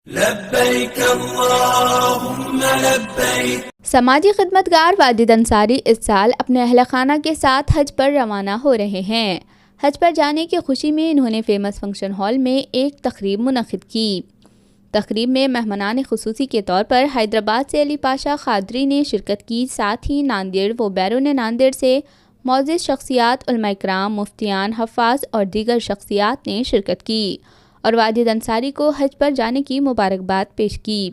لبیک اللہم لبیک۔ سماجی خدمتگار واجد انصاری اس سال اپنے اہل خانہ کے ساتھ حج پر روانہ ہو رہے ہیں۔ حج پر جانے کی خوشی میں انہوں نے فیمس فنکشن ہال میں ایک تقریب منعقد کی۔ تقریب میں مہمانان خصوصی کے طور پر حیدرآباد سے علی پاشا قادری نے شرکت کی، ساتھ ہی ناندیڑ و بیرون ناندیڑ سے معزز شخصیات، علماء کرام، مفتیان، حفاظ اور دیگر شخصیات نے شرکت کی اور واجد انصاری کو حج پر جانے کی مبارکباد پیش کی۔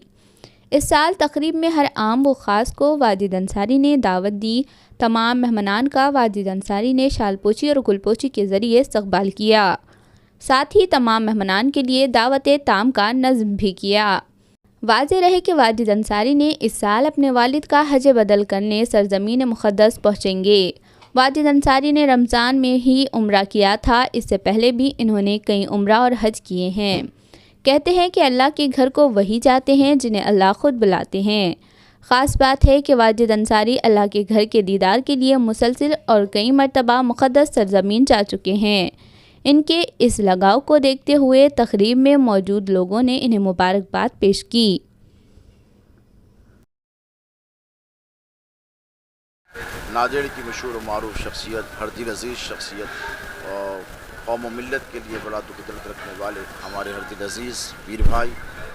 اس سال تقریب میں ہر عام و خاص کو واجد انصاری نے دعوت دی۔ تمام مہمانان کا واجد انصاری نے شال پوچی اور گل پوچی کے ذریعے استقبال کیا، ساتھ ہی تمام مہمانان کے لیے دعوت تام کا نظم بھی کیا۔ واضح رہے کہ واجد انصاری نے اس سال اپنے والد کا حج بدل کرنے سرزمین مقدس پہنچیں گے۔ واجد انصاری نے رمضان میں ہی عمرہ کیا تھا، اس سے پہلے بھی انہوں نے کئی عمرہ اور حج کیے ہیں۔ کہتے ہیں کہ اللہ کے گھر کو وہی جاتے ہیں جنہیں اللہ خود بلاتے ہیں۔ خاص بات ہے کہ واجد انصاری اللہ کے گھر کے دیدار کے لیے مسلسل اور کئی مرتبہ مقدس سرزمین جا چکے ہیں۔ ان کے اس لگاؤ کو دیکھتے ہوئے تقریب میں موجود لوگوں نے انہیں مبارکباد پیش کی۔ ناندیڑ کی مشہور و معروف شخصیت، ہر دل عزیز شخصیت اور قوم و ملت کے لیے بڑا دکھ درد رکھنے والے ہمارے ہر دل عزیز پیر بھائی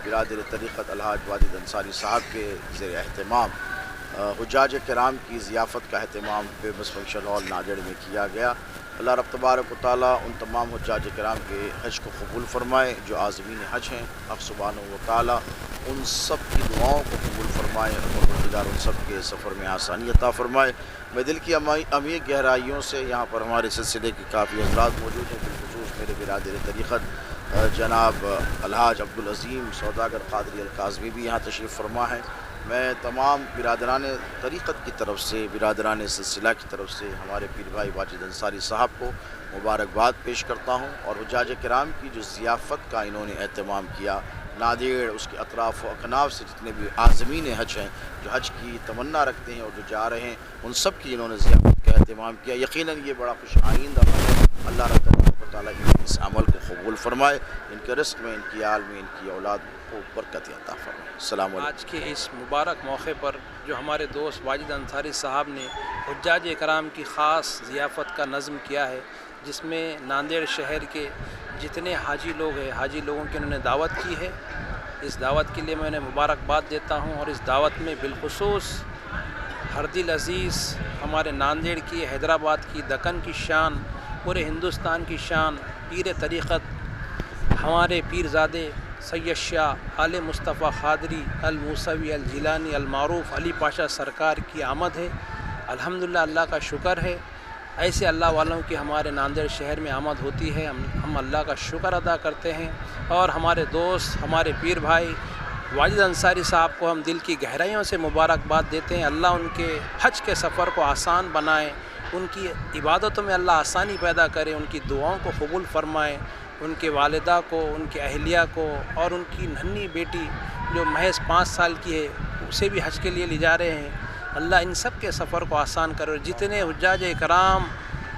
برادر طریقت الحاج واجد انصاری صاحب کے زیر اہتمام حجاج کرام کی ضیافت کا اہتمام فیمس فنکشن ہال ناندیڑ میں کیا گیا۔ اللہ رب تبارک و تعالیٰ ان تمام حجاج کرام کے حج کو قبول فرمائے جو عازمین حج ہیں۔ حق سبحانہ و تعالیٰ ان سب کی دعاؤں کو قبول فرمائے اور پروردگار ان سب کے سفر میں آسانی عطا فرمائے۔ میں دل کی عمیق گہرائیوں سے یہاں پر ہمارے سلسلے کے کافی حضرات موجود ہیں، بالخصوص میرے برادر طریقت جناب الحاج عبدالعظیم سوداگر قادری الکاظمی بھی یہاں تشریف فرما ہے۔ میں تمام برادران طریقت کی طرف سے، برادران سلسلہ کی طرف سے ہمارے پیر بھائی واجد انصاری صاحب کو مبارکباد پیش کرتا ہوں، اور حجاج کرام کی جو ضیافت کا انہوں نے اہتمام کیا، ناندیڑ اس کے اطراف و اکناف سے جتنے بھی عازمین حج ہیں جو حج کی تمنا رکھتے ہیں اور جو جا رہے ہیں، ان سب کی انہوں نے ضیافت کا اہتمام کیا۔ یقیناً یہ بڑا خوش آئند عمل ہے۔ اللہ رب تعالیٰ اس عمل کو قبول فرمائے، ان کے رزق میں، ان کی آل میں، ان کی اولاد کو برکت عطا فرمائے۔ السلام علیکم۔ آج کے اس مبارک موقع پر جو ہمارے دوست واجد انصاری صاحب نے حجاج کرام کی خاص ضیافت کا نظم کیا ہے، جس میں ناندیڑ شہر کے جتنے حاجی لوگ ہیں، حاجی لوگوں کی انہوں نے دعوت کی ہے۔ اس دعوت کے لیے میں انہیں مبارکباد دیتا ہوں، اور اس دعوت میں بالخصوص ہر دل عزیز ہمارے ناندیڑ کی، حیدرآباد کی، دکن کی شان، پورے ہندوستان کی شان پیر طریقت ہمارے پیرزادے سید شاہ آل مصطفیٰ قادری الموسوی الجیلانی المعروف علی پاشا سرکار کی آمد ہے۔ الحمدللہ، اللہ کا شکر ہے، ایسے اللہ والوں کی ہمارے ناندیڑ شہر میں آمد ہوتی ہے۔ ہم اللہ کا شکر ادا کرتے ہیں، اور ہمارے دوست، ہمارے پیر بھائی واجد انصاری صاحب کو ہم دل کی گہرائیوں سے مبارکباد دیتے ہیں۔ اللہ ان کے حج کے سفر کو آسان بنائے، ان کی عبادتوں میں اللہ آسانی پیدا کرے، ان کی دعاؤں کو قبول فرمائے، ان کے والدہ کو، ان کے اہلیہ کو، اور ان کی ننھی بیٹی جو محض 5 سال کی ہے اسے بھی حج کے لیے لے جا رہے ہیں۔ اللہ ان سب کے سفر کو آسان کرے، اور جتنے حجاج کرام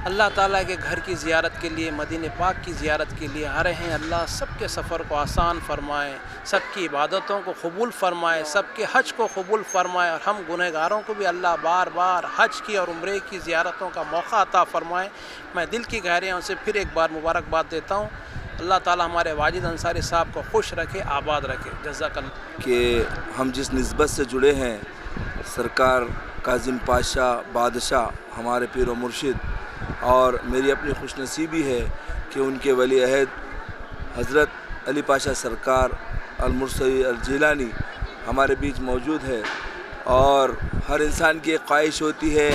اللہ تعالیٰ کے گھر کی زیارت کے لیے، مدینہ پاک کی زیارت کے لیے آ رہے ہیں، اللہ سب کے سفر کو آسان فرمائے، سب کی عبادتوں کو قبول فرمائے، سب کے حج کو قبول فرمائے، اور ہم گنہگاروں کو بھی اللہ بار بار حج کی اور عمرے کی زیارتوں کا موقع عطا فرمائے۔ میں دل کی گہرائیوں سے پھر ایک بار مبارکباد دیتا ہوں۔ اللہ تعالیٰ ہمارے واجد انصاری صاحب کو خوش رکھے، آباد رکھے۔ جزاک اللہ۔ کہ ہم جس نسبت سے جڑے ہیں، سرکار کاظم پاشا بادشاہ ہمارے پیر و مرشد، اور میری اپنی خوش نصیبی ہے کہ ان کے ولی عہد حضرت علی پاشا سرکار المرسوی الجیلانی ہمارے بیچ موجود ہے، اور ہر انسان کی ایک خواہش ہوتی ہے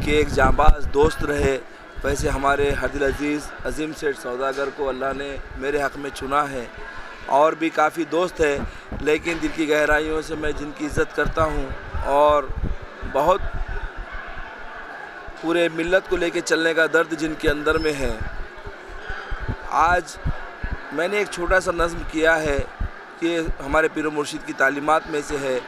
کہ ایک جانباز دوست رہے۔ ویسے ہمارے ہر دل عزیز عظیم سیٹھ سوداگر کو اللہ نے میرے حق میں چنا ہے، اور بھی کافی دوست ہیں، لیکن دل کی گہرائیوں سے میں جن کی عزت کرتا ہوں اور بہت پورے ملت کو لے کے چلنے کا درد جن کے اندر میں ہے۔ آج میں نے ایک چھوٹا سا نظم کیا ہے کہ ہمارے پیر و مرشد کی تعلیمات میں سے ہے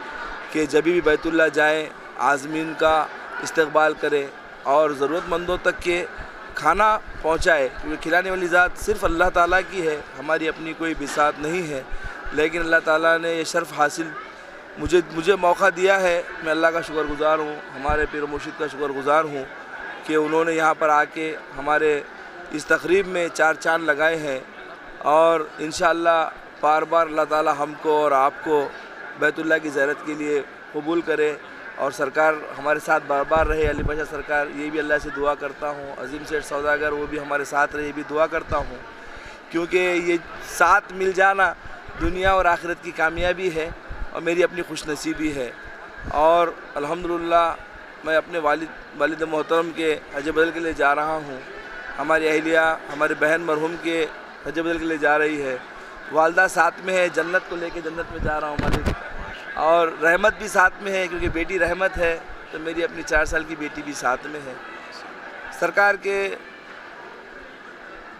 کہ جب بھی بیت اللہ جائیں عازمین کا استقبال کرے اور ضرورت مندوں تک کے کھانا پہنچائے، کیونکہ کھلانے والی ذات صرف اللہ تعالیٰ کی ہے، ہماری اپنی کوئی بساط نہیں ہے۔ لیکن اللہ تعالیٰ نے یہ شرف حاصل مجھے موقع دیا ہے. میں اللہ کا شکر گزار ہوں, ہمارے پیر و مرشد کا شکر گزار ہوں کہ انہوں نے یہاں پر آ کے ہمارے اس تقریب میں 4 چاند لگائے ہیں. اور انشاءاللہ بار بار اللہ تعالیٰ ہم کو اور آپ کو بیت اللہ کی زیارت کے لیے قبول کرے, اور سرکار ہمارے ساتھ بار بار رہے. علی پاشا سرکار, یہ بھی اللہ سے دعا کرتا ہوں. عظیم سیٹھ سوداگر, وہ بھی ہمارے ساتھ رہے, یہ بھی دعا کرتا ہوں, کیونکہ یہ ساتھ مل جانا دنیا اور آخرت کی کامیابی ہے اور میری اپنی خوش نصیبی ہے. اور الحمدللہ میں اپنے والد محترم کے حج بدل کے لیے جا رہا ہوں. ہماری اہلیہ, ہماری بہن مرحوم کے حج بدل کے لیے جا رہی ہے. والدہ ساتھ میں ہے, جنت کو لے کے جنت میں جا رہا ہوں مالک. اور رحمت بھی ساتھ میں ہے, کیونکہ بیٹی رحمت ہے, تو میری اپنی 4 سال کی بیٹی بھی ساتھ میں ہے. سرکار کے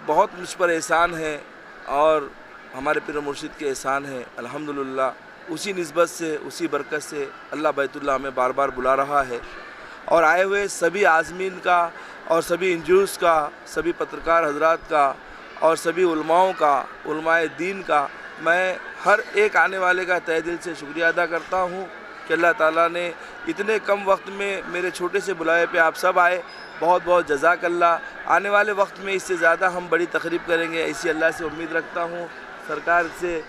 بہت مجھ پر احسان ہے اور ہمارے پیر و مرشد کے احسان ہے. الحمدللہ اسی نسبت سے, اسی برکت سے اللہ بیت اللہ ہمیں بار بار بلا رہا ہے. اور آئے ہوئے سبھی عازمین کا اور سبھی انجوز کا, سبھی پترکار حضرات کا اور سبھی علماؤں کا, علماء دین کا, میں ہر ایک آنے والے کا تہ دل سے شکریہ ادا کرتا ہوں کہ اللہ تعالیٰ نے اتنے کم وقت میں میرے چھوٹے سے بلائے پہ آپ سب آئے. بہت بہت جزاک اللہ. آنے والے وقت میں اس سے زیادہ ہم بڑی تقریب کریں گے, ایسی اللہ سے امید رکھتا ہوں. سرکار سے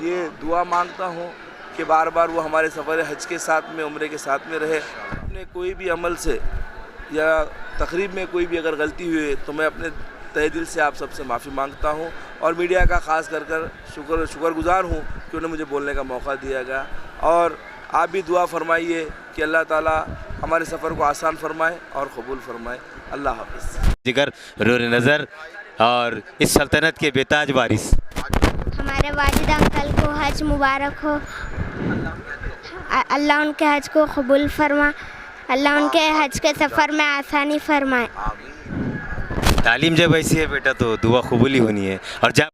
یہ دعا مانگتا ہوں کہ بار بار وہ ہمارے سفر حج کے ساتھ میں, عمرے کے ساتھ میں رہے. اپنے کوئی بھی عمل سے یا تقریب میں کوئی بھی اگر غلطی ہوئی تو میں اپنے تہ دل سے آپ سب سے معافی مانگتا ہوں. اور میڈیا کا خاص کر شکر گزار ہوں کہ انہیں مجھے بولنے کا موقع دیا گیا. اور آپ بھی دعا فرمائیے کہ اللہ تعالیٰ ہمارے سفر کو آسان فرمائے اور قبول فرمائے. اللہ حافظ. جگر نور نظر اور اس سلطنت کے بے تاج وارث ہمارے والد انکل کو حج مبارک ہو. اللہ ان کے حج کو قبول فرما, اللہ ان کے حج کے سفر میں آسانی فرمائے. تعلیم جب ایسی ہے بیٹا تو دعا قبول ہی ہونی ہے. اور جب